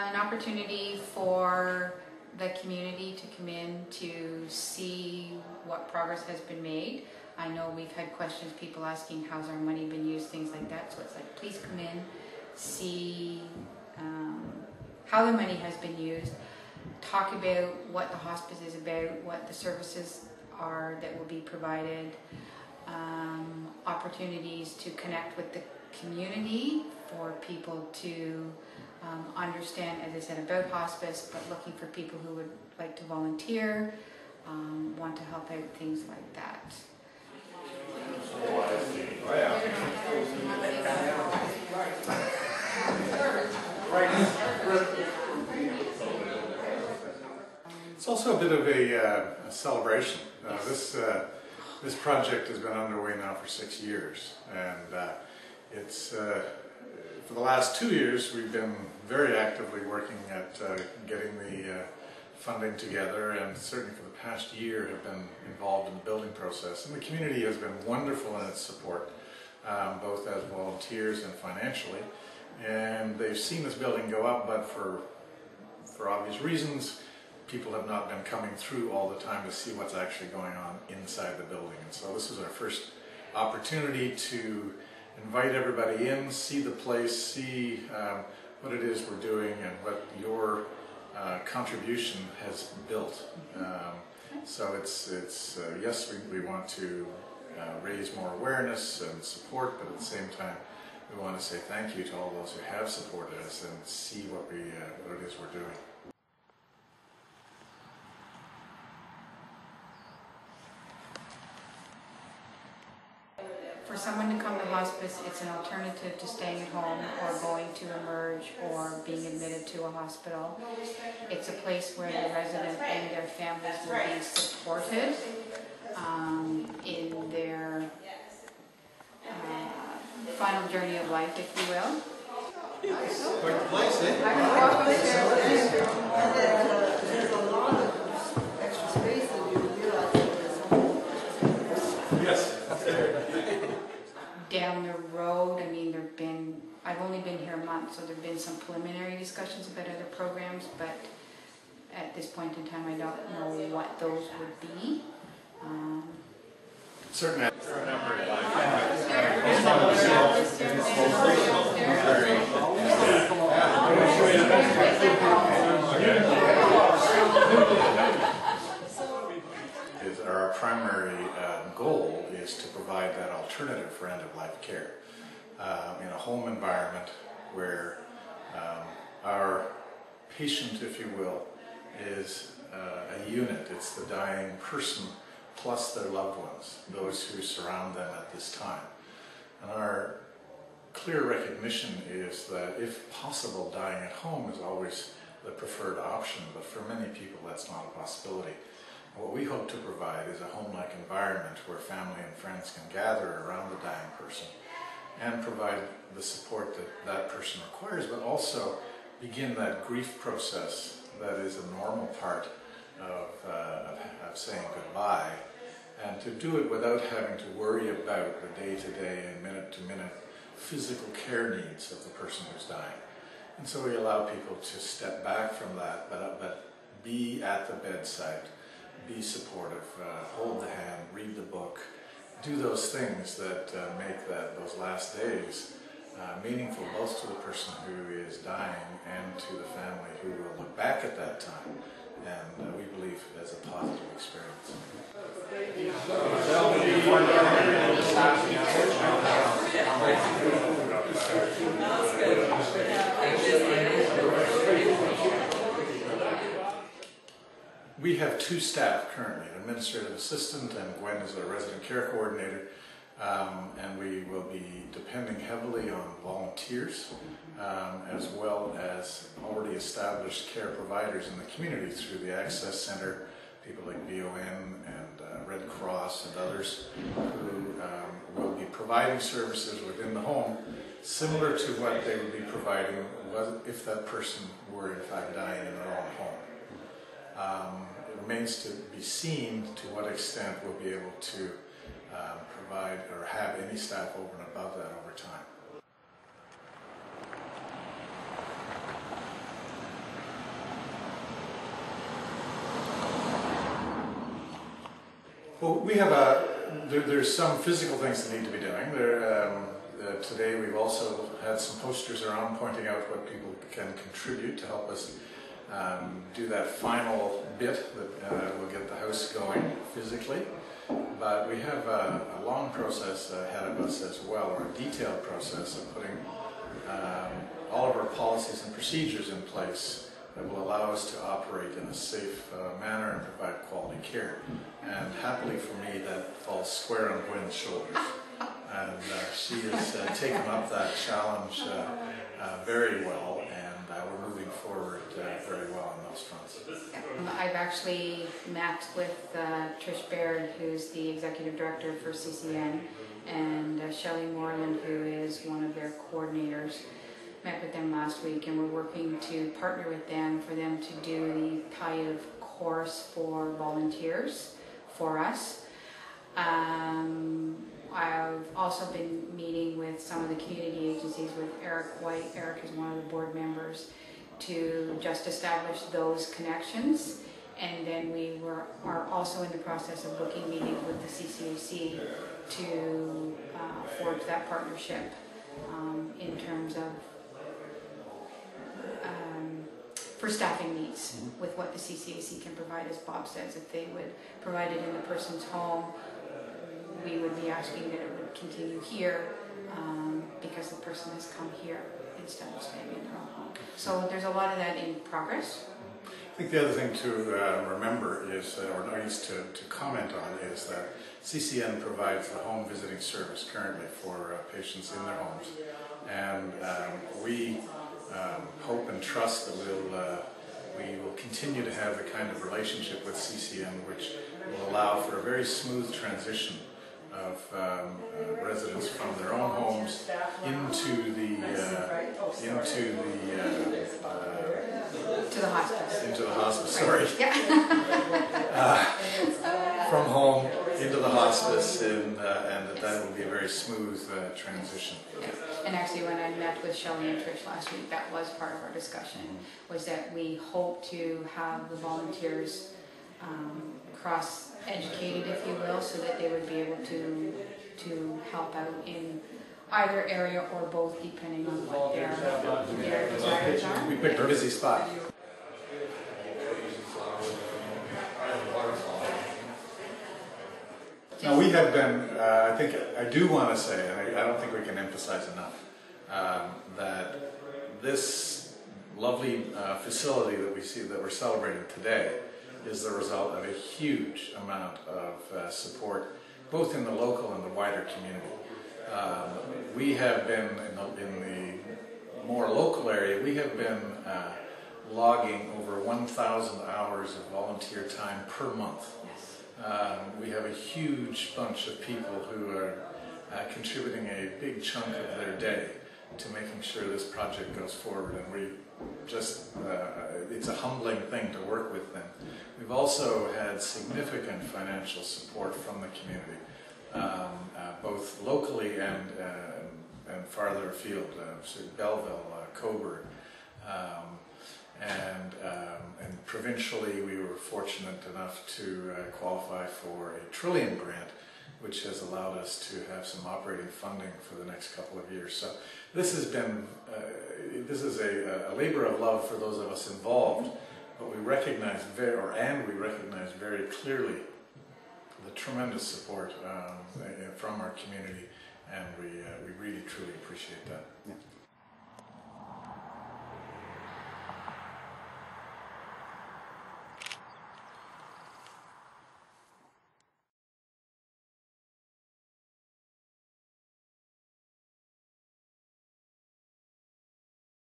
an opportunity for the community to come in to see what progress has been made. I know we've had questions, people asking how's our money been used, things like that. So it's like, please come in, see how the money has been used, talk about what the hospice is about, what the services are that will be provided, opportunities to connect with the community for people to understand, as I said, about hospice, but looking for people who would like to volunteer, want to help out, things like that. It's also a bit of a celebration. This project has been underway now for 6 years, and it's for the last 2 years we've been very actively working at getting the funding together, and certainly for the past year have been involved in the building process. And the community has been wonderful in its support, both as volunteers and financially. And they've seen this building go up, but for obvious reasons, people have not been coming through all the time to see what's actually going on inside the building. And so this is our first opportunity to invite everybody in, see the place, see what it is we're doing and what your contribution has built. So it's yes, we want to raise more awareness and support, but at the same time we want to say thank you to all those who have supported us and see what it is we're doing. For someone to come to hospice, it's an alternative to staying at home or going to emerge or being admitted to a hospital. It's a place where the resident and their families will be supported in their final journey of life, if you will. Quite the place, eh? I'm going to walk upstairs. There's a lot of extra space that you realize. Yes. Down the road, I mean, I've only been here a month, so there have been some preliminary discussions about other programs, but at this point in time I don't know what those would be. Certainly. Our primary goal is to provide that alternative for end-of-life care in a home environment where our patient, if you will, is a unit. It's the dying person plus their loved ones, those who surround them at this time. And our clear recognition is that if possible, dying at home is always the preferred option, but for many people that's not a possibility. What we hope to provide is a home-like environment where family and friends can gather around the dying person and provide the support that that person requires, but also begin that grief process that is a normal part of saying goodbye, and to do it without having to worry about the day-to-day and minute-to-minute physical care needs of the person who's dying. And so we allow people to step back from that, but be at the bedside, be supportive, hold the hand, read the book, do those things that make those last days meaningful both to the person who is dying and to the family who will look back at that time and we believe as a positive experience. We have 2 staff currently, an administrative assistant, and Gwen is a resident care coordinator, and we will be depending heavily on volunteers as well as already established care providers in the community through the Access Center, people like BON and Red Cross and others who will be providing services within the home similar to what they would be providing if that person were in fact dying in their own home. It remains to be seen to what extent we'll be able to provide or have any staff over and above that over time. Well, we have there's some physical things that need to be doing. Today we've also had some posters around pointing out what people can contribute to help us do that final bit that will get the house going physically. But we have a long process ahead of us as well, or a detailed process of putting all of our policies and procedures in place that will allow us to operate in a safe manner and provide quality care. And happily for me, that falls square on Gwen's shoulders. And she has taken up that challenge very well, and we're moving forward very well on those fronts. I've actually met with Trish Baird, who's the Executive Director for CCN, and Shelley Moreland, who is one of their coordinators. Met with them last week, and we're working to partner with them for them to do the kind of course for volunteers for us. I've also been meeting with some of the community agencies with Eric White. Eric is one of the board members, to just establish those connections. And then we are also in the process of booking meetings with the CCAC to forge that partnership in terms of for staffing needs with what the CCAC can provide. As Bob says, if they would provide it in the person's home, we would be asking that it would continue here because the person has come here instead of staying in their own home. So there's a lot of that in progress. I think the other thing to remember is, or at least to comment on, is that CCN provides the home visiting service currently for patients in their homes. And we hope and trust that we will continue to have the kind of relationship with CCN which will allow for a very smooth transition of residents from their own homes into the hospice. Sorry. Yeah. From home into the hospice, and that will be a very smooth transition. And actually, when I met with Shelley and Trish last week, that was part of our discussion, was that we hope to have the volunteers cross-educated, if you will, so that they would be able to help out in either area or both, depending on what their desires are. We picked a busy spot. Now we have been, I do want to say, and I don't think we can emphasize enough, that this lovely facility that we see that we're celebrating today is the result of a huge amount of support, both in the local and the wider community. We have been, in the more local area, we have been logging over 1,000 hours of volunteer time per month. We have a huge bunch of people who are contributing a big chunk of their day to making sure this project goes forward, and we just, it's a humbling thing to work with them. We've also had significant financial support from the community, both locally and farther afield, so Belleville, Coburg, and provincially we were fortunate enough to qualify for a Trillium grant, which has allowed us to have some operating funding for the next couple of years. So this has been, this is a labor of love for those of us involved, but we recognize very clearly the tremendous support from our community, and we really truly appreciate that. Yeah.